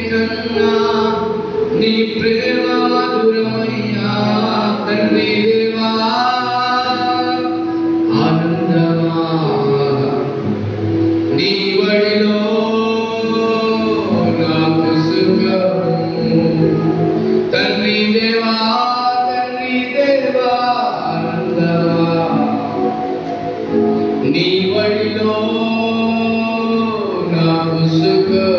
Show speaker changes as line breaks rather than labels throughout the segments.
కన్నా నీ ప్రేమ మధురమయ్యా తండ్రి దేవా ఆనందమా నీ వడిలో నాకు సుఖము తండ్రి దేవా ఆనందమా నీ వడిలో నాకు సుఖము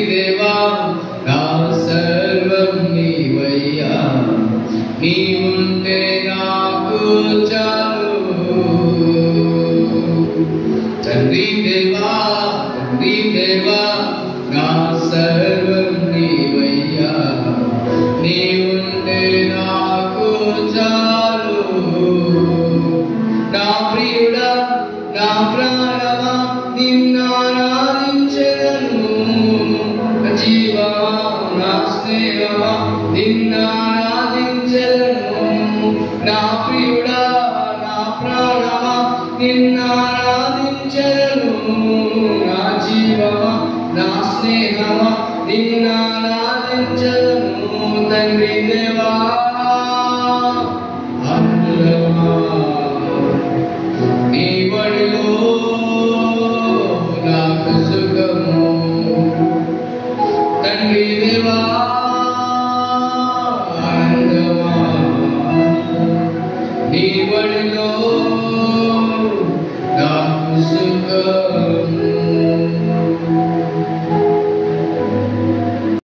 దేవా నా సర్వం నీవయ్యా నీవుంటే నాకు చాలు తండ్రి దేవా నా సర్వం నీవయ్యా నీవుంటే నాకు చాలు నా ప్రియుడా నా ప్రాణమా నిన్నారాధించెదను జీవమా నా స్నేహమా నిన్నారాధించెదను నా ప్రియుడా నా ప్రాణమా నిన్నారాధించెదను నా జీవమా నా స్నేహమా నిన్నారాధించెదను తండ్రి